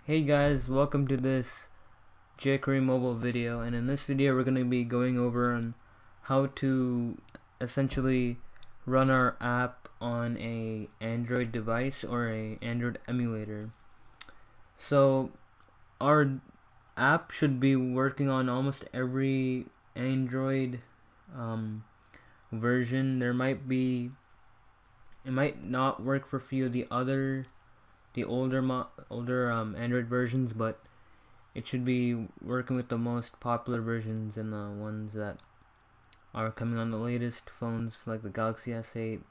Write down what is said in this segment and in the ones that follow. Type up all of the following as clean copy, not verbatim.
Hey guys, welcome to this jQuery mobile video, and in this video we're going to be going over on how to essentially run our app on a Android device or a Android emulator. So our app should be working on almost every Android version. It might not work for a few of the older Android versions, but it should be working with the most popular versions and the ones that are coming on the latest phones, like the Galaxy S8,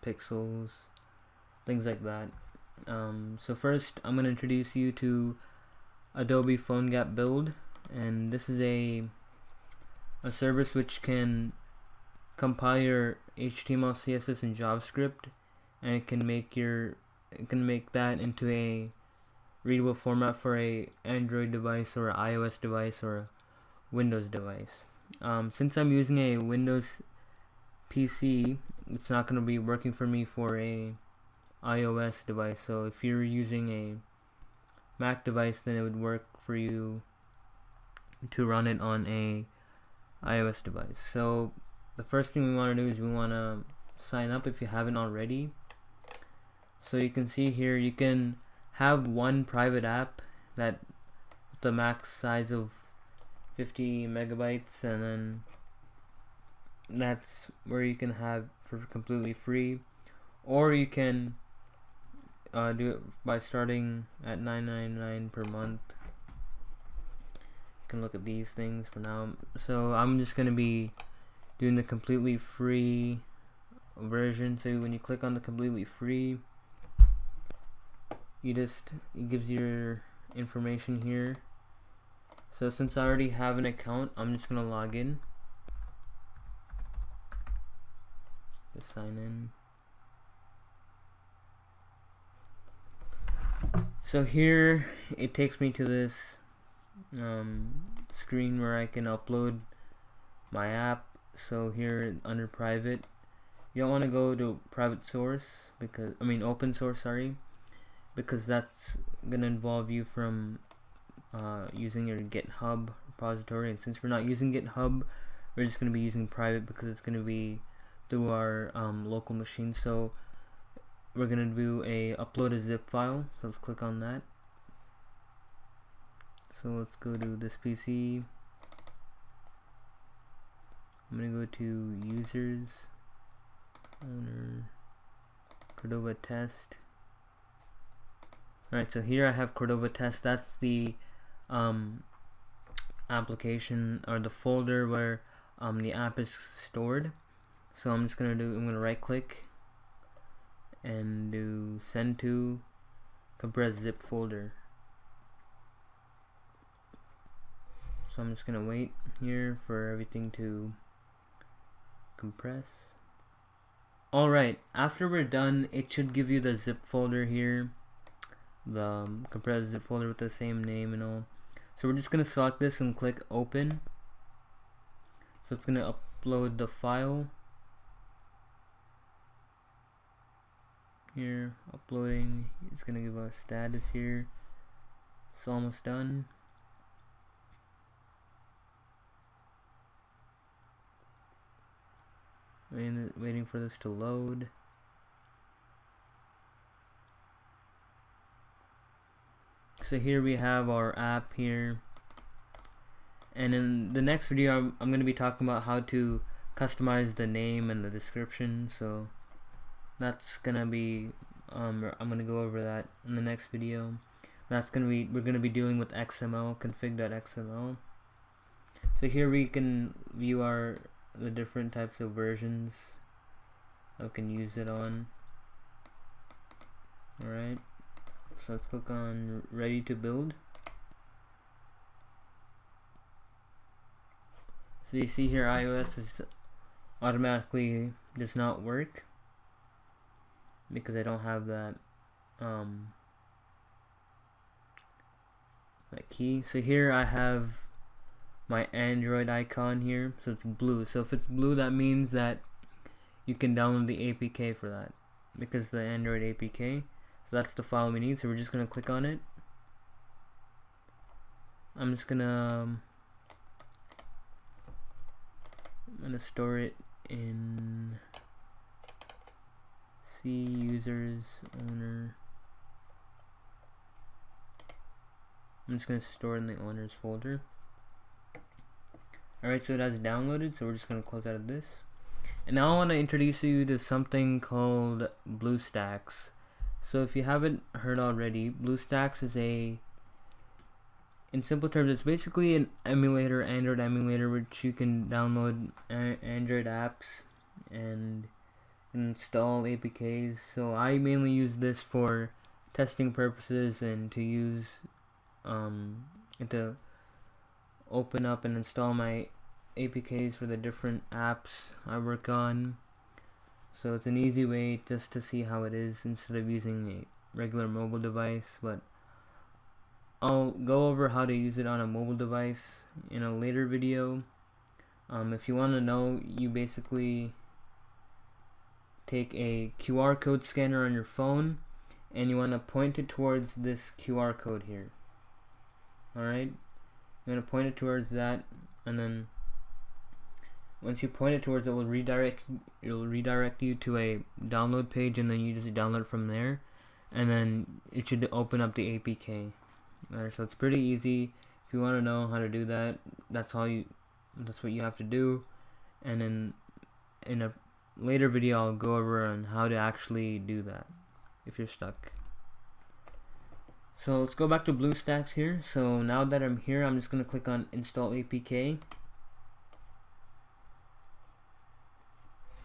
Pixels, things like that. So first, I'm going to introduce you to Adobe Phonegap Build, and this is a service which can compile your HTML, CSS, and JavaScript, and it can make that into a readable format for a Android device or an iOS device or a Windows device. Since I'm using a Windows PC, it's not going to be working for me for a iOS device. So if you're using a Mac device, then it would work for you to run it on a iOS device. So the first thing we want to do is we want to sign up if you haven't already. So you can see here you can have one private app that with the max size of 50 megabytes, and then that's where you can have for completely free, or you can do it by starting at $9.99 per month. You can look at these things for now. So I'm just gonna be doing the completely free version. So when you click on the completely free, it gives your information here. So since I already have an account, I'm just gonna log in. Just sign in. So here it takes me to this screen where I can upload my app. So here under private, you don't want to go to private source open source, sorry, because that's gonna involve you from using your GitHub repository, and since we're not using GitHub, we're just gonna be using private because it's gonna be through our local machine. So we're gonna do upload a zip file. So let's click on that. So let's go to this PC. I'm gonna go to users, owner, Cordova test. Alright, so here I have Cordova test. That's the application or the folder where the app is stored. So I'm gonna right click and do send to compress zip folder. So I'm just gonna wait here for everything to compress. Alright, after we're done, it should give you the zip folder here, the compressed zip folder with the same name and all. So we're just gonna select this and click open. So it's gonna upload the file. Here, uploading. It's gonna give a status here. It's almost done. Waiting for this to load. So here we have our app here, and in the next video I'm going to be talking about how to customize the name and the description. So that's gonna be I'm going to go over that in the next video. We're going to be dealing with XML, config.xml. So here we can view the different types of versions I can use it on. Alright, so let's click on ready to build. So you see here iOS is automatically does not work because I don't have that that key. So here I have my Android icon here, so it's blue. So if it's blue, that means that you can download the APK for that, because the Android APK. So that's the file we need. So we're just gonna click on it, I'm just gonna store it in C users owner. I'm just gonna store it in the owners folder. Alright, so it has downloaded, so we're just gonna close out of this. And now I want to introduce you to something called BlueStacks. So if you haven't heard already, BlueStacks is in simple terms, it's basically an emulator, Android emulator, which you can download Android apps and install APKs. So I mainly use this for testing purposes and to use to open up and install my APKs for the different apps I work on. So it's an easy way just to see how it is instead of using a regular mobile device, but I'll go over how to use it on a mobile device in a later video. If you want to know, you basically take a QR code scanner on your phone and you want to point it towards this QR code here. Alright, you want to point it towards that, and then once you point it towards it, it'll redirect you to a download page, and then you just download from there, and then it should open up the APK. Alright, so it's pretty easy. If you want to know how to do that, that's what you have to do. And then in a later video I'll go over on how to actually do that if you're stuck. So let's go back to BlueStacks here. So now that I'm here, I'm just going to click on install APK.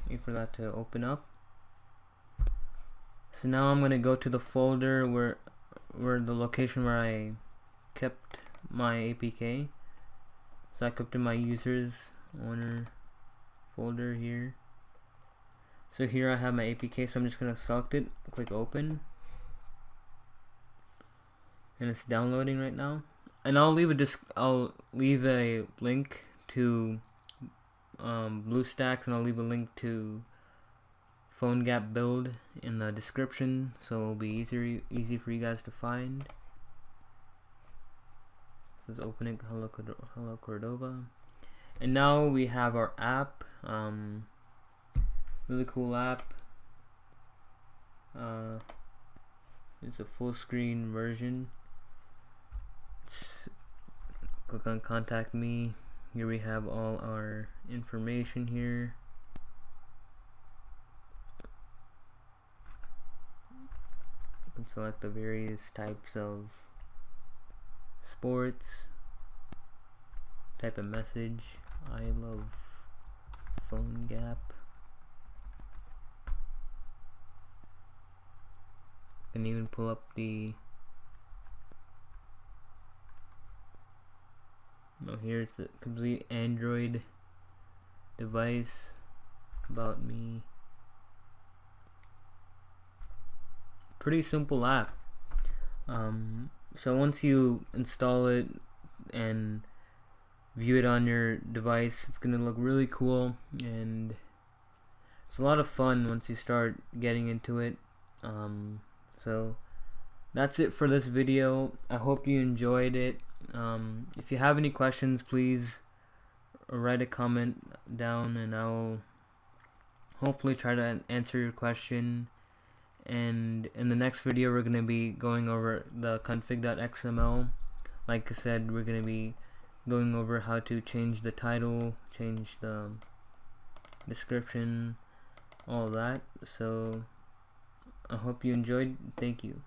Wait for that to open up. So now I'm going to go to the folder where the location where I kept my APK. So I kept in my users owner folder here. So here I have my APK, so I'm just going to select it, click open, and it's downloading right now. And I'll leave a link to BlueStacks, and I'll leave a link to Phonegap build in the description, so it'll be easy for you guys to find. So let's open it. Hello Cordova. And now we have our app. Really cool app. It's a full screen version. Click on contact me. Here we have all our information here. You can select the various types of sports, type a message. I love Phonegap. You can even pull up the here it's a complete Android device. About me. Pretty simple app. So once you install it and view it on your device, it's gonna look really cool, and it's a lot of fun once you start getting into it. So that's it for this video. I hope you enjoyed it. If you have any questions, please write a comment down and I'll hopefully try to answer your question. And in the next video we're going to be going over the config.xml. Like I said, we're going to be going over how to change the title, change the description, all that. So I hope you enjoyed. Thank you.